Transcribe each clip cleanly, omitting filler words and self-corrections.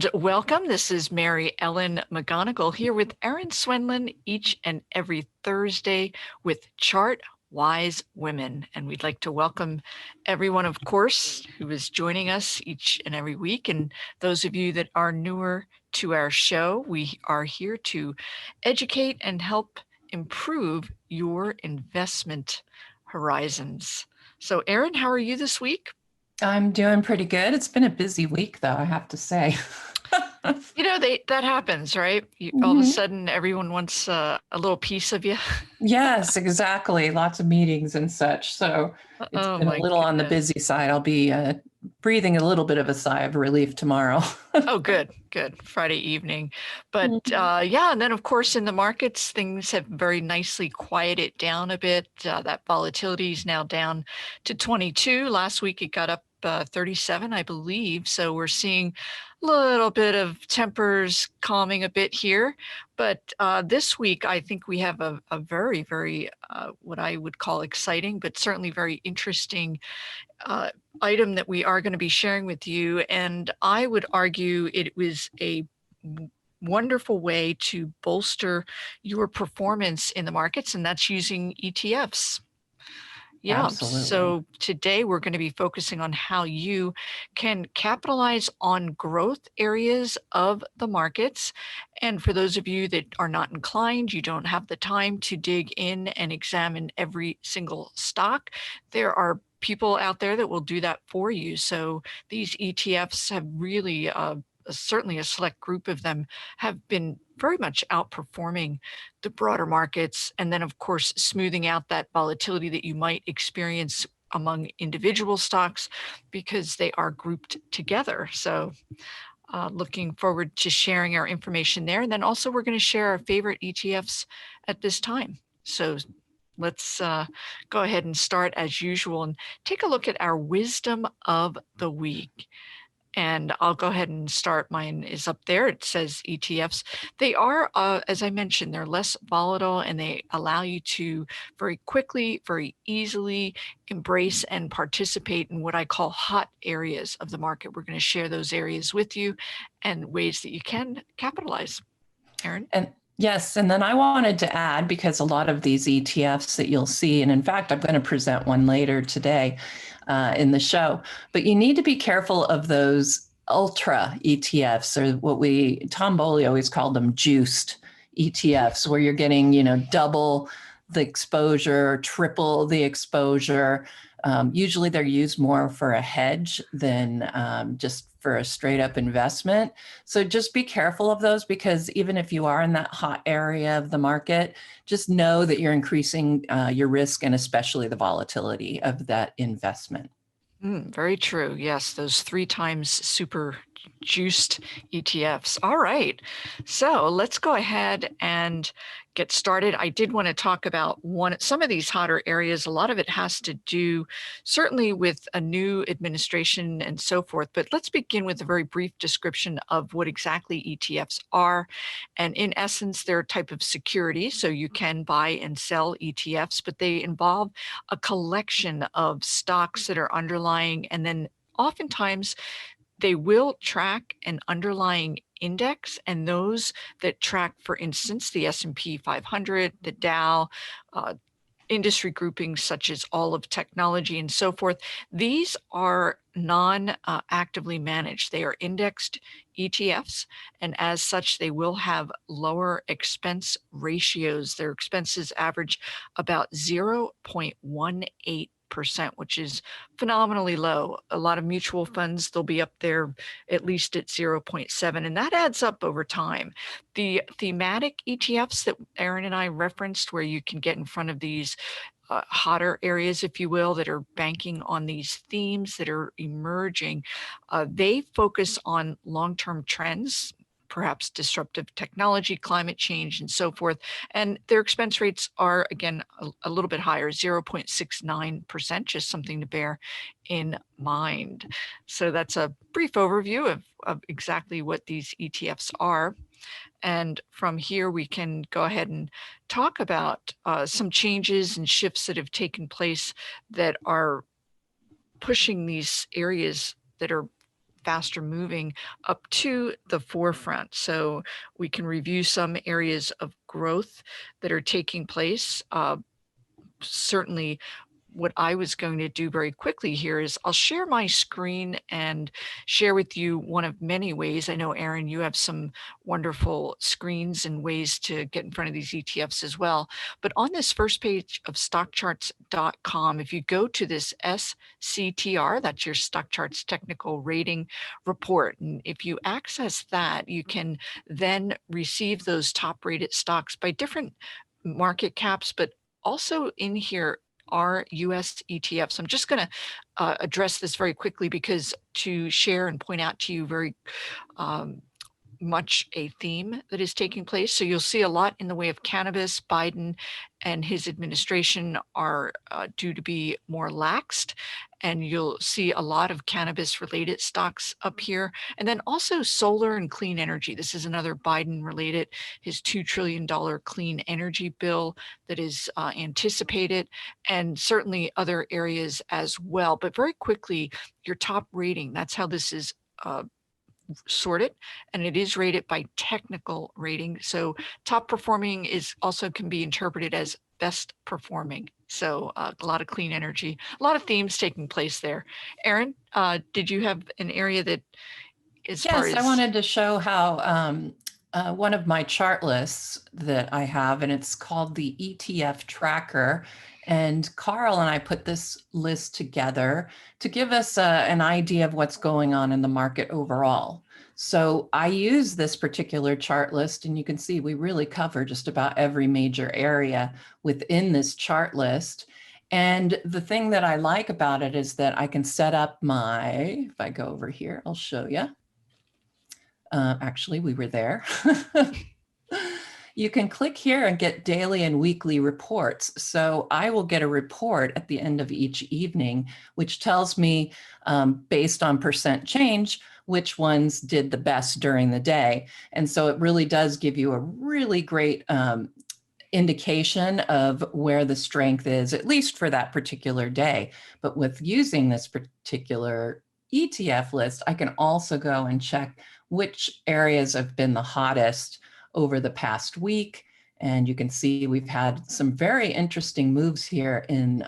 And welcome. This is Mary Ellen McGonagle here with Erin Swenlin each and every Thursday with Chartwise Women. And we'd like to welcome everyone, of course, who is joining us each and every week. And those of you that are newer to our show, we are here to educate and help improve your investment horizons. So, Erin, how are you this week? I'm doing pretty good. It's been a busy week, though, I have to say. That happens, right? All of a sudden, everyone wants a little piece of you. Yes, exactly. Lots of meetings and such. So it's Oh been a my little on the goodness. busy side. I'll be breathing a little bit of a sigh of relief tomorrow. Oh, good. Friday evening. But Mhm. yeah, and then of course in the markets, things have very nicely quieted down a bit. That volatility is now down to 22. Last week it got up 37, I believe. So we're seeing a little bit of tempers calming a bit here. But this week, I think we have a very, very, what I would call exciting, but certainly very interesting uh, item that we are going to be sharing with you. And I would argue it was a wonderful way to bolster your performance in the markets, and that's using ETFs. Yeah, Absolutely. so today we're going to be focusing on how you can capitalize on growth areas of the markets. And for those of you that are not inclined, you don't have the time to dig in and examine every single stock, there are people out there that will do that for you. So these ETFs have really, certainly a select group of them, have been very much outperforming the broader markets, and then of course smoothing out that volatility that you might experience among individual stocks because they are grouped together. So looking forward to sharing our information there. And then also we're going to share our favorite ETFs at this time. So let's go ahead and start as usual and take a look at our wisdom of the week. And I'll go ahead and start. Mine is up there. It says ETFs. They are, as I mentioned, they're less volatile and they allow you to very quickly, very easily embrace and participate in what I call hot areas of the market. We're going to share those areas with you and ways that you can capitalize. Erin? And yes, and then I wanted to add, because a lot of these ETFs that you'll see, and in fact, I'm going to present one later today in the show, but you need to be careful of those ultra ETFs, or what Tom Bowley always called them, juiced ETFs, where you're getting, double the exposure, triple the exposure. Usually they're used more for a hedge than just for a straight up investment. So just be careful of those, because even if you are in that hot area of the market, just know that you're increasing your risk, and especially the volatility of that investment. Very true. Yes, those 3 times super juiced ETFs. All right. So let's go ahead and get started. I did want to talk about some of these hotter areas. A lot of it has to do certainly with a new administration and so forth. But let's begin with a very brief description of what exactly ETFs are. And in essence, they're a type of security. So you can buy and sell ETFs, but they involve a collection of stocks that are underlying, and then oftentimes they will track an underlying index, and those that track, for instance, the S&P 500, the Dow, industry groupings such as all of technology and so forth, these are non-actively managed. They are indexed ETFs, and as such, they will have lower expense ratios. Their expenses average about 0.18%, which is phenomenally low. A lot of mutual funds, they'll be up there at least at 0.7, and that adds up over time. The thematic ETFs that Erin and I referenced, where you can get in front of these hotter areas, if you will, that are banking on these themes that are emerging, they focus on long-term trends, perhaps disruptive technology, climate change, and so forth. And their expense rates are, again, a little bit higher, 0.69%, just something to bear in mind. So that's a brief overview of exactly what these ETFs are. And from here, we can go ahead and talk about some changes and shifts that have taken place that are pushing these areas that are faster moving up to the forefront. So we can review some areas of growth that are taking place. Certainly what I was going to do very quickly here is I'll share my screen and share with you one of many ways. I know, Erin, you have some wonderful screens and ways to get in front of these ETFs as well. But on this first page of StockCharts.com, if you go to this SCTR, that's your StockCharts Technical Rating Report, and if you access that, you can then receive those top rated stocks by different market caps, but also in here are US ETFs. I'm just going to address this very quickly because to share and point out to you very much a theme that is taking place. So you'll see a lot in the way of cannabis. Biden and his administration are due to be more laxed, and you'll see a lot of cannabis related stocks up here. And then also solar and clean energy. This is another Biden related, his $2 trillion clean energy bill that is anticipated, and certainly other areas as well. But very quickly, your top rating, that's how this is sorted, and it is rated by technical rating. So top performing is also can be interpreted as best performing. So a lot of clean energy, a lot of themes taking place there. Erin, did you have an area that as far Yes, as I wanted to show how one of my chart lists that I have, and it's called the ETF Tracker. And Carl and I put this list together to give us an idea of what's going on in the market overall. So I use this particular chart list, and you can see we really cover just about every major area within this chart list. And the thing that I like about it is that I can set up if I go over here, I'll show you. Actually, we were there. You can click here and get daily and weekly reports. So I will get a report at the end of each evening, which tells me based on percent change, which ones did the best during the day. And so it really does give you a really great indication of where the strength is, at least for that particular day. But with using this particular ETF list, I can also go and check which areas have been the hottest over the past week. And you can see we've had some very interesting moves here in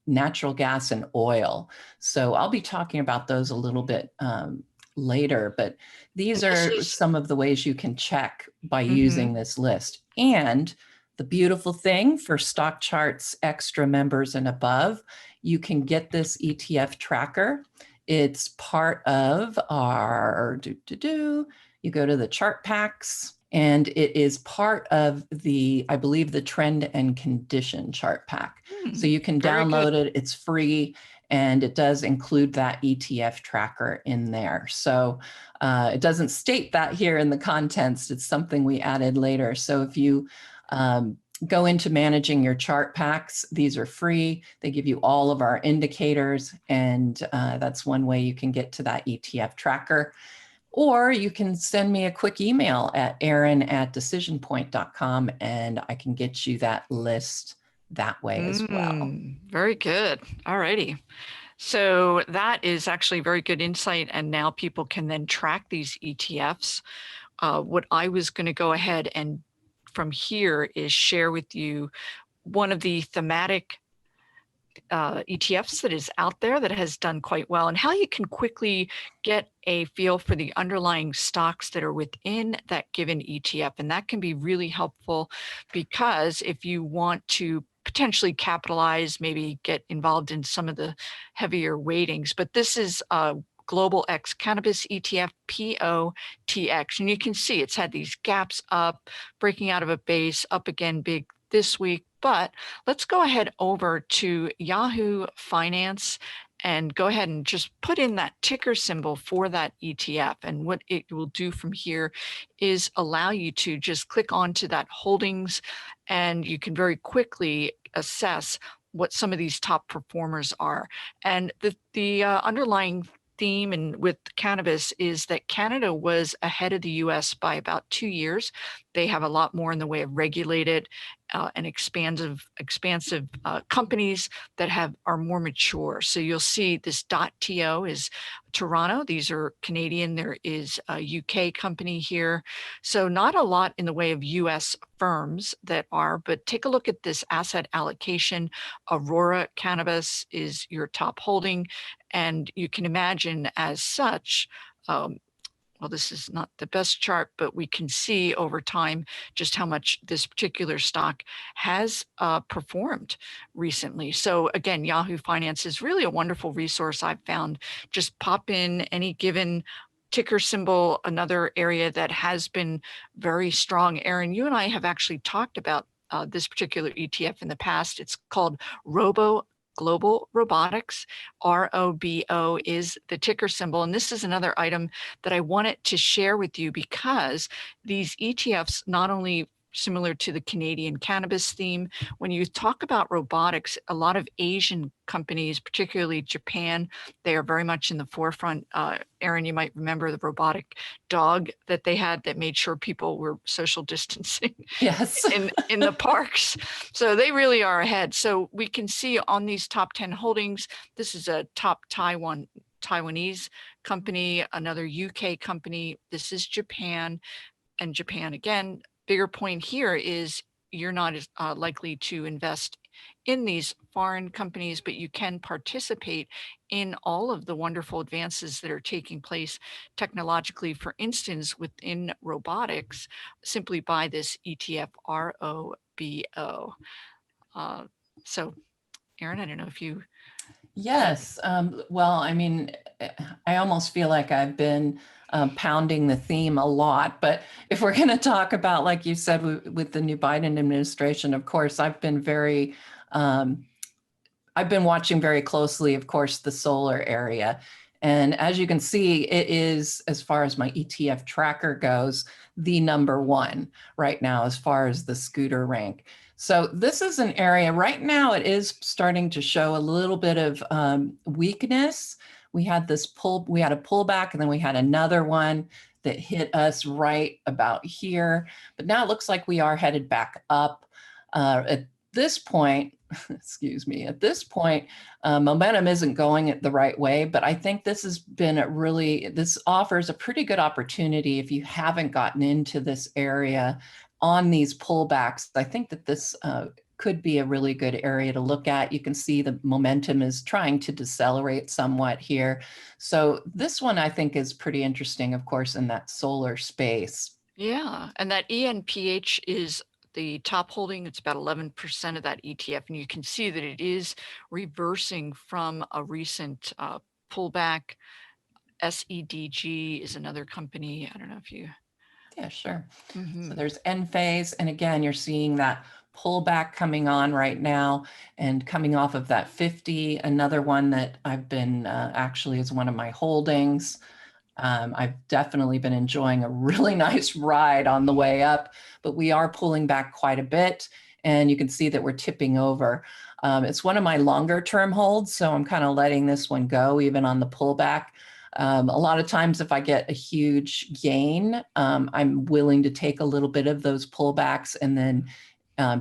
natural gas and oil. So I'll be talking about those a little bit later, but these are some of the ways you can check by using this list. And the beautiful thing for StockCharts Extra members and above, you can get this ETF tracker. It's part of our you go to the chart packs, and it is part of the, I believe, the trend and condition chart pack. So you can download it, it's free, and it does include that ETF tracker in there. So it doesn't state that here in the contents, it's something we added later. So if you go into managing your chart packs, these are free. They give you all of our indicators, and that's one way you can get to that ETF tracker. Or you can send me a quick email at erin@decisionpoint.com, and I can get you that list that way as well. Very good. All righty. So that is actually very good insight. And now people can then track these ETFs. What I was going to go ahead and from here is share with you one of the thematic ETFs that is out there that has done quite well, and how you can quickly get a feel for the underlying stocks that are within that given ETF. And that can be really helpful because if you want to potentially capitalize, maybe get involved in some of the heavier weightings. But this is Global X Cannabis ETF POTX. And you can see it's had these gaps up, breaking out of a base, up again big this week. But let's go ahead over to Yahoo Finance and go ahead and just put in that ticker symbol for that ETF. And what it will do from here is allow you to just click onto that holdings, and you can very quickly assess what some of these top performers are. And the underlying theme and with cannabis is that Canada was ahead of the US by about 2 years. They have a lot more in the way of regulated and expansive companies that are more mature. So you'll see this .to is Toronto. These are Canadian. There is a UK company here. So not a lot in the way of US firms that are, but take a look at this asset allocation. Aurora Cannabis is your top holding. And you can imagine as such, well, this is not the best chart, but we can see over time just how much this particular stock has performed recently. So again, Yahoo Finance is really a wonderful resource I've found. Just pop in any given ticker symbol, another area that has been very strong. Erin, you and I have actually talked about this particular ETF in the past. It's called Global Robotics. ROBO is the ticker symbol. And this is another item that I wanted to share with you because these ETFs, not only similar to the Canadian cannabis theme, when you talk about robotics, a lot of Asian companies, particularly Japan, they are very much in the forefront. Erin, you might remember the robotic dog that they had that made sure people were social distancing Yes. in the parks. So they really are ahead. So we can see on these top 10 holdings, this is a top Taiwanese company, another UK company. This is Japan, and Japan again. Bigger point here is you're not as likely to invest in these foreign companies, but you can participate in all of the wonderful advances that are taking place technologically. For instance, within robotics, simply buy this ETF ROBO. So, Erin, I don't know if you. Yes. Well, I mean, I almost feel like I've been pounding the theme a lot. But if we're going to talk about, like you said, with the new Biden administration, of course, I've been watching very closely, of course, the solar area. And as you can see, it is, as far as my ETF tracker goes, the number one right now, as far as the scooter rank. So this is an area right now, it is starting to show a little bit of weakness. We had a pullback, and then we had another one that hit us right about here. But now it looks like we are headed back up. At this point, excuse me, at this point, momentum isn't going the right way, but I think this offers a pretty good opportunity if you haven't gotten into this area on these pullbacks. I think that this could be a really good area to look at. You can see the momentum is trying to decelerate somewhat here. So this one I think is pretty interesting, of course, in that solar space. Yeah, and that ENPH is the top holding. It's about 11% of that ETF, and you can see that it is reversing from a recent pullback. SEDG is another company. I don't know if you. Yeah, sure. So there's Enphase, and again, you're seeing that pullback coming on right now and coming off of that 50. Another one that I've been actually is one of my holdings. I've definitely been enjoying a really nice ride on the way up, but we are pulling back quite a bit, and you can see that we're tipping over. It's one of my longer term holds, so I'm kind of letting this one go even on the pullback. A lot of times if I get a huge gain, I'm willing to take a little bit of those pullbacks and then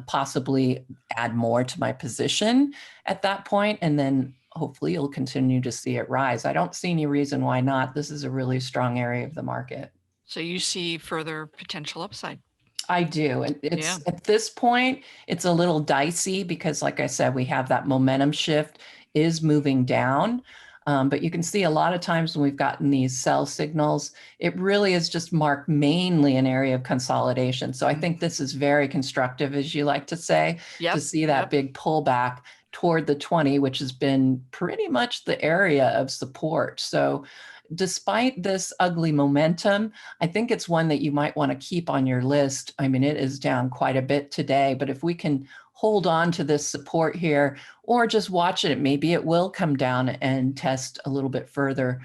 possibly add more to my position at that point, and then hopefully you'll continue to see it rise. I don't see any reason why not. This is a really strong area of the market. So you see further potential upside. I do. And at this point, it's a little dicey because, like I said, we have that momentum shift is moving down. But you can see a lot of times when we've gotten these sell signals, it really is just marked mainly an area of consolidation. So I think this is very constructive, as you like to say, to see that big pullback toward the 20, which has been pretty much the area of support. So despite this ugly momentum, I think it's one that you might want to keep on your list. I mean, it is down quite a bit today, but if we can hold on to this support here or just watch it, maybe it will come down and test a little bit further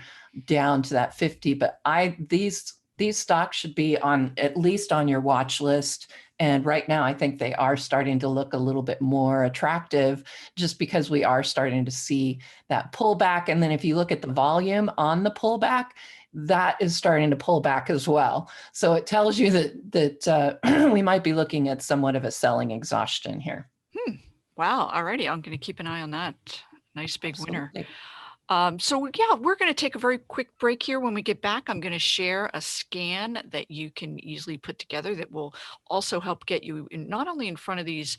down to that 50. But these stocks should be on at least on your watch list And right now, I think they are starting to look a little bit more attractive just because we are starting to see that pullback. And then if you look at the volume on the pullback, that is starting to pull back as well. So it tells you that we might be looking at somewhat of a selling exhaustion here. Wow. Alrighty. I'm going to keep an eye on that. Nice big winner. Absolutely. So yeah, we're going to take a very quick break here. When we get back, I'm going to share a scan that you can easily put together that will also help get you in, not only in front of these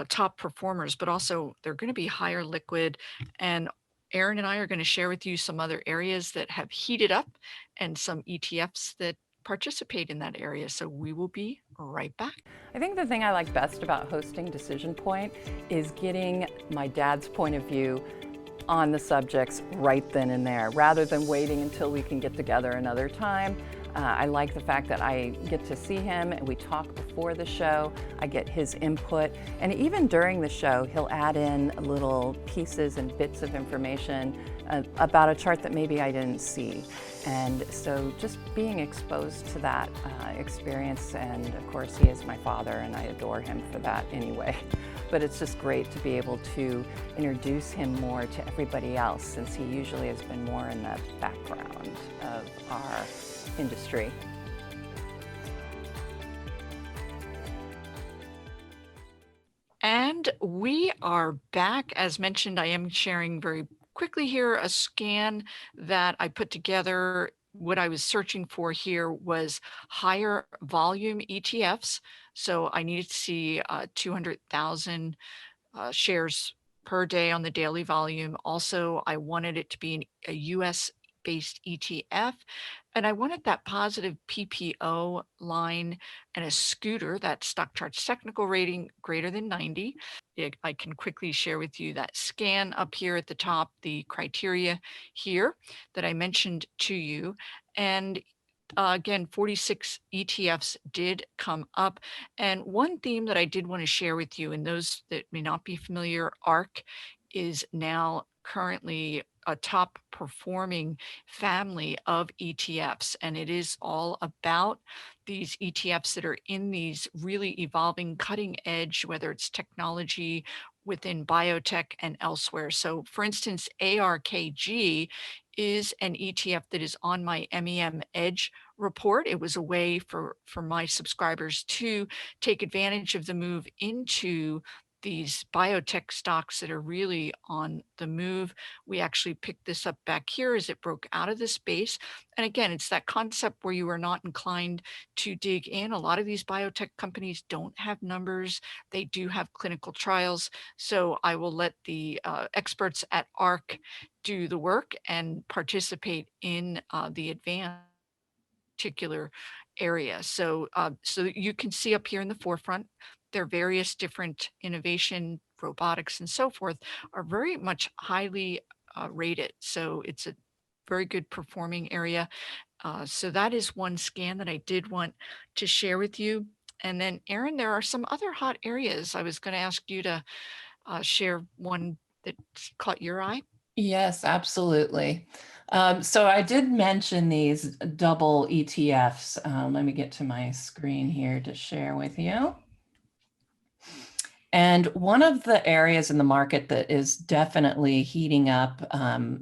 top performers, but also they're going to be higher liquid. And Erin and I are going to share with you some other areas that have heated up and some ETFs that participate in that area. So we will be right back. I think the thing I like best about hosting Decision Point is getting my dad's point of view on the subjects right then and there, rather than waiting until we can get together another time. I like the fact that I get to see him and we talk before the show. I get his input, and even during the show, he'll add in little pieces and bits of information about a chart that maybe I didn't see. And so just being exposed to that experience, and of course he is my father and I adore him for that anyway. But it's just great to be able to introduce him more to everybody else, since he usually has been more in the background of our industry. And we are back. As mentioned, I am sharing very quickly here a scan that I put together. What I was searching for here was higher volume ETFs. So I needed to see 200,000 shares per day on the daily volume. Also, I wanted it to be a US based ETF. And I wanted that positive PPO line and a scooter, that StockCharts technical rating greater than 90. I can quickly share with you that scan up here at the top, the criteria here that I mentioned to you. And again, 46 ETFs did come up. And one theme that I did want to share with you, and those that may not be familiar, ARK is now currently a top performing family of ETFs. And it is all about these ETFs that are in these really evolving cutting edge, whether it's technology within biotech and elsewhere. So for instance, ARKG is an ETF that is on my MEM Edge report. It was a way for my subscribers to take advantage of the move into these biotech stocks that are really on the move. We actually picked this up back here as it broke out of the space. And again, it's that concept where you are not inclined to dig in. A lot of these biotech companies don't have numbers. They do have clinical trials. So I will let the experts at ARK do the work and participate in the advanced particular area. So, so you can see up here in the forefront, their various different innovation, robotics, and so forth are very much highly rated. So it's a very good performing area. So that is one scan that I did want to share with you. And then Erin, there are some other hot areas. I was going to ask you to share one that caught your eye. Yes, absolutely. So I did mention these double ETFs. Let me get to my screen here to share with you. And one of the areas in the market that is definitely heating up,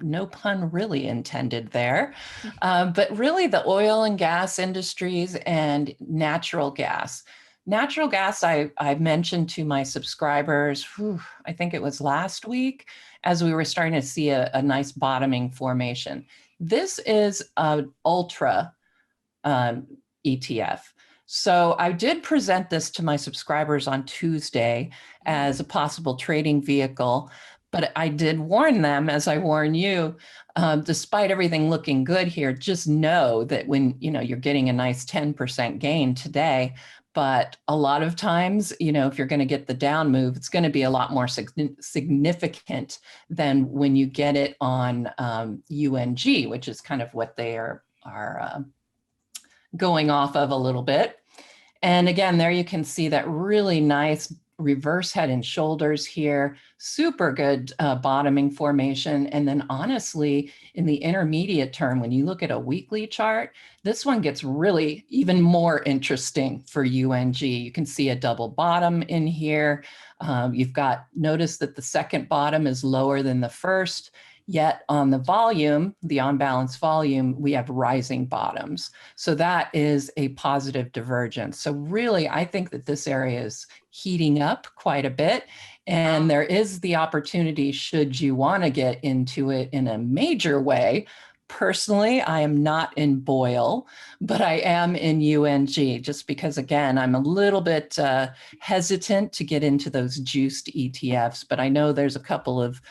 no pun really intended there, but really the oil and gas industries and natural gas. Natural gas, I mentioned to my subscribers, I think it was last week, as we were starting to see a nice bottoming formation. This is an ultra ETF. So I did present this to my subscribers on Tuesday as a possible trading vehicle, but I did warn them, as I warn you, despite everything looking good here, just know that when you're getting a nice 10% gain today, but a lot of times, if you're going to get the down move, it's going to be a lot more significant than when you get it on UNG, which is kind of what they are going off of a little bit. And again, there you can see that really nice reverse head and shoulders here, super good bottoming formation. And then honestly, in the intermediate term, when you look at a weekly chart, this one gets really even more interesting for UNG. You can see a double bottom in here. You've got, notice that the second bottom is lower than the first. Yet on the volume, the on-balance volume, we have rising bottoms. So that is a positive divergence. So really, I think that this area is heating up quite a bit. And there is the opportunity, should you want to get into it in a major way. Personally, I am not in Boyle, but I am in UNG, just because, again, I'm a little bit hesitant to get into those juiced ETFs, but I know there's a couple of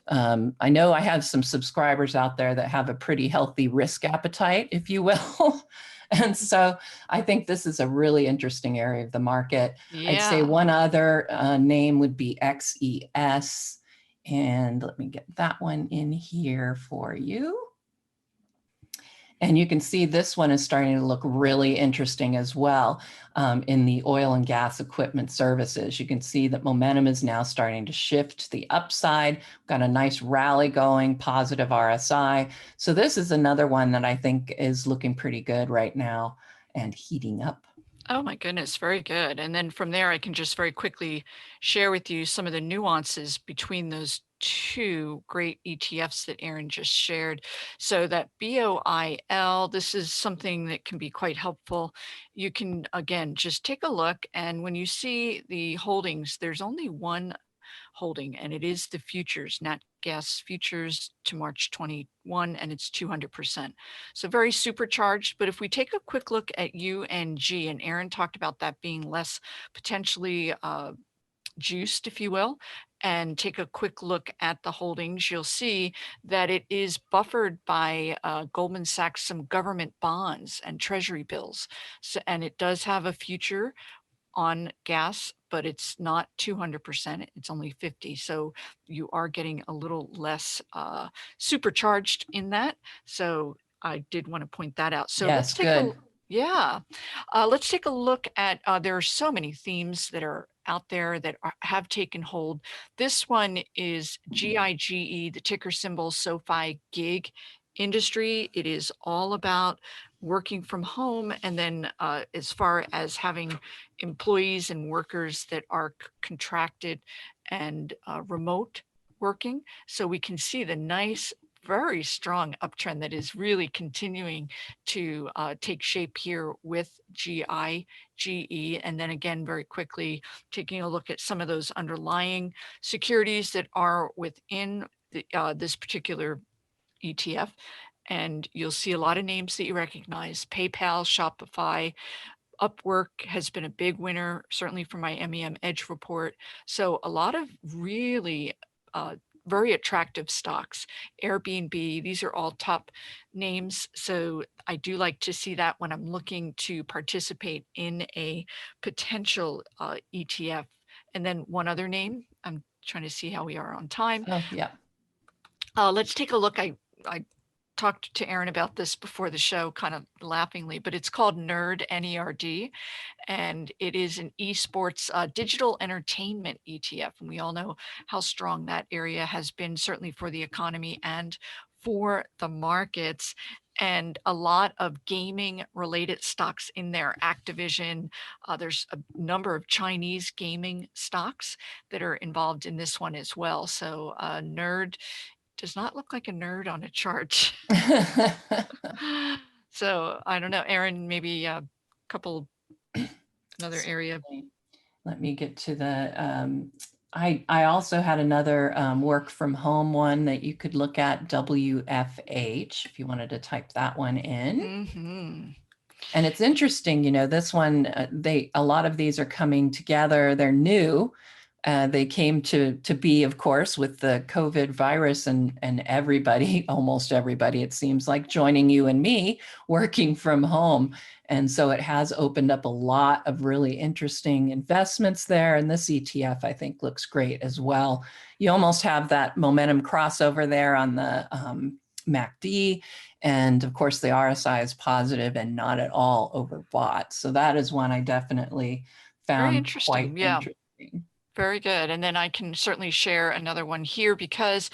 I know I have some subscribers out there that have a pretty healthy risk appetite, if you will. And so I think this is a really interesting area of the market. Yeah. I'd say one other name would be XES. And let me get that one in here for you. And you can see this one is starting to look really interesting as well in the oil and gas equipment services. You can see that momentum is now starting to shift to the upside. We've got a nice rally going, positive RSI. So this is another one that I think is looking pretty good right now and heating up. Oh my goodness, very good. And then from there, I can just very quickly share with you some of the nuances between those two great ETFs that Erin just shared. So that BOIL, this is something that can be quite helpful. You can, again, just take a look. And when you see the holdings, there's only one holding, and it is the futures, nat gas futures to March 21, and it's 200%. So very supercharged. But if we take a quick look at UNG, and Erin talked about that being less potentially juiced, if you will, and take a quick look at the holdings, you'll see that it is buffered by Goldman Sachs, some government bonds and treasury bills. So, and it does have a future on gas, but it's not 200%, it's only 50. So you are getting a little less supercharged in that. So I did want to point that out. So yes, let's take good. let's take a look at, there are so many themes that are out there that have taken hold. This one is GIGE, the ticker symbol SoFi Gig Industry. It is all about working from home, and then as far as having employees and workers that are contracted and remote working. So we can see the nice, very strong uptrend that is really continuing to take shape here with GIGE. And then again, very quickly, taking a look at some of those underlying securities that are within the, this particular ETF. And you'll see a lot of names that you recognize: PayPal, Shopify, Upwork has been a big winner, certainly for my MEM Edge report. So a lot of really very attractive stocks. Airbnb, these are all top names. So I do like to see that when I'm looking to participate in a potential ETF. And then one other name, I'm trying to see how we are on time. Oh, yeah. Let's take a look. I talked to Erin about this before the show, kind of laughingly, but it's called NERD, N-E-R-D, and it is an esports digital entertainment ETF. And we all know how strong that area has been, certainly for the economy and for the markets. And a lot of gaming related stocks in there. Activision, there's a number of Chinese gaming stocks that are involved in this one as well. So NERD does not look like a nerd on a chart. So I don't know, Erin, maybe a couple, another area. Let me get to the, I also had another work from home one that you could look at, WFH, if you wanted to type that one in. Mm-hmm. And it's interesting, you know, this one, a lot of these are coming together. They're new. They came to be, of course, with the COVID virus and everybody, almost everybody, it seems like, joining you and me working from home. And so it has opened up a lot of really interesting investments there. And this ETF, I think, looks great as well. You almost have that momentum crossover there on the MACD. And of course, the RSI is positive and not at all overbought. So that is one I definitely found quite interesting. Very good. And then I can certainly share another one here because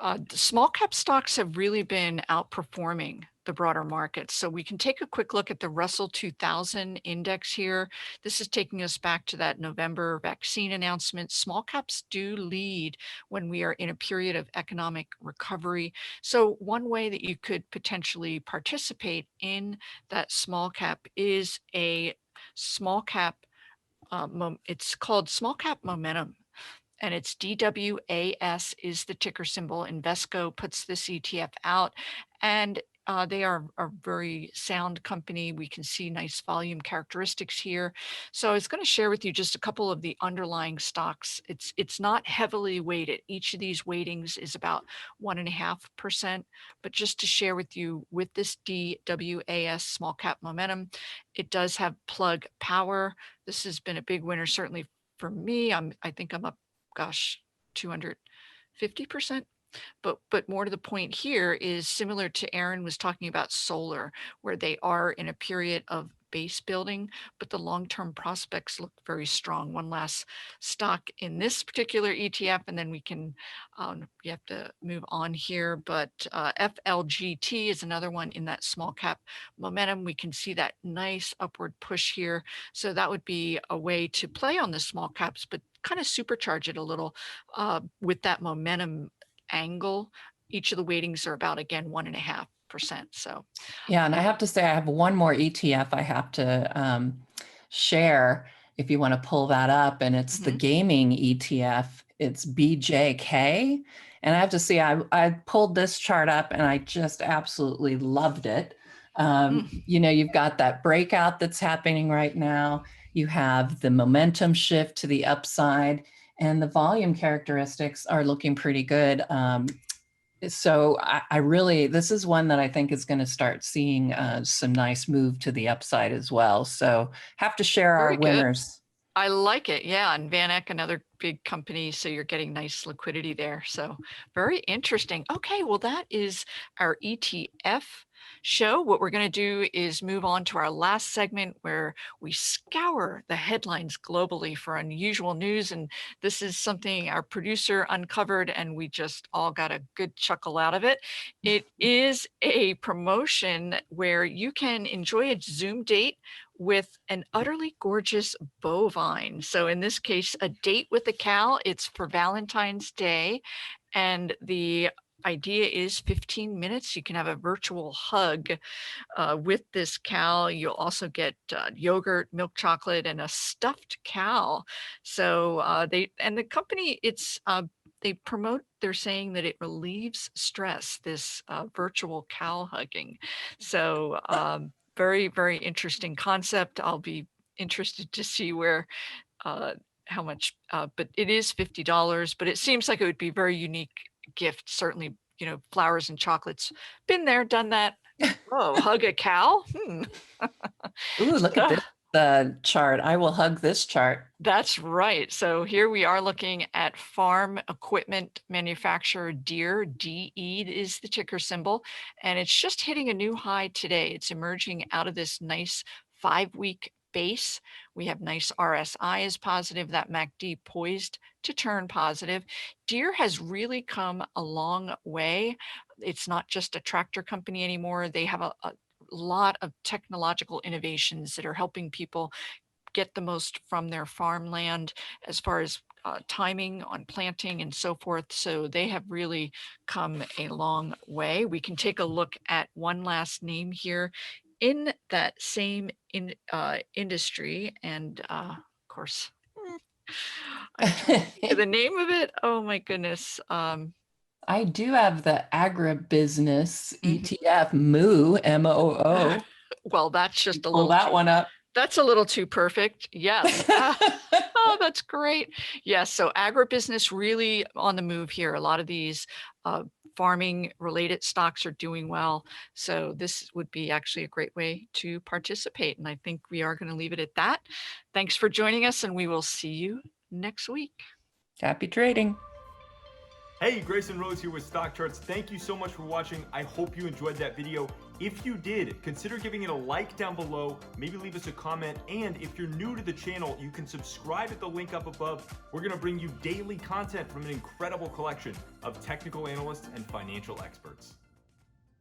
the small cap stocks have really been outperforming the broader market. So we can take a quick look at the Russell 2000 index here. This is taking us back to that November vaccine announcement. Small caps do lead when we are in a period of economic recovery. So one way that you could potentially participate in that small cap is a small cap, it's called small cap momentum, and it's DWAS is the ticker symbol. Invesco puts this ETF out, and they are a very sound company. We can see nice volume characteristics here. So I was going to share with you just a couple of the underlying stocks. It's not heavily weighted. Each of these weightings is about 1.5%. But just to share with you, with this DWAS small cap momentum, it does have Plug Power. This has been a big winner, certainly for me. I think I'm up, gosh, 250%. But more to the point here is similar to Erin was talking about solar, where they are in a period of base building, but the long-term prospects look very strong. One last stock in this particular ETF, and then we can, you have to move on here, but FLGT is another one in that small cap momentum. We can see that nice upward push here. So that would be a way to play on the small caps, but kind of supercharge it a little with that momentum angle. Each of the weightings are about, again, 1.5%. So Yeah, and I have to say, I have one more ETF I have to share if you want to pull that up, and it's the gaming ETF. It's BJK. And I have to say, I pulled this chart up and I just absolutely loved it. You've got that breakout that's happening right now. You have the momentum shift to the upside, and the volume characteristics are looking pretty good. So I really, this is one that I think is going to start seeing some nice move to the upside as well. So have to share our winners. I like it. Yeah. And Van Eck, another big company. So you're getting nice liquidity there. So very interesting. Okay. Well, that is our ETF show. What we're going to do is move on to our last segment where we scour the headlines globally for unusual news. And this is something our producer uncovered, and we just all got a good chuckle out of it. It is a promotion where you can enjoy a Zoom date with an utterly gorgeous bovine. So in this case, a date with a cow. It's for Valentine's Day. And the idea is 15 minutes. You can have a virtual hug with this cow. You'll also get yogurt, milk chocolate, and a stuffed cow. So the company, they promote, they're saying that it relieves stress, this virtual cow hugging. So very, very interesting concept. I'll be interested to see where, how much, but it is $50, but it seems like it would be a very unique gift. Certainly, flowers and chocolates, been there, done that. Oh, hug a cow? Ooh, look at this. The chart. I will hug this chart. That's right. So here we are looking at farm equipment manufacturer Deere. DE is the ticker symbol, and it's just hitting a new high today. It's emerging out of this nice 5-week base. We have nice RSI is positive, that MACD poised to turn positive. Deere has really come a long way. It's not just a tractor company anymore. They have a lot of technological innovations that are helping people get the most from their farmland as far as timing on planting and so forth. So they have really come a long way. We can take a look at one last name here in that same industry. And of course, the name of it, oh my goodness. I do have the agribusiness ETF, MOO, M-O-O. Well, that's just a Pull that one up. That's a little too perfect. Yes. Oh, that's great. Yes. So agribusiness really on the move here. A lot of these farming related stocks are doing well. So this would be actually a great way to participate. And I think we are going to leave it at that. Thanks for joining us, and we will see you next week. Happy trading. Hey, Grayson Rose here with StockCharts. Thank you so much for watching. I hope you enjoyed that video. If you did, consider giving it a like down below, maybe leave us a comment, and if you're new to the channel, you can subscribe at the link up above. We're gonna bring you daily content from an incredible collection of technical analysts and financial experts.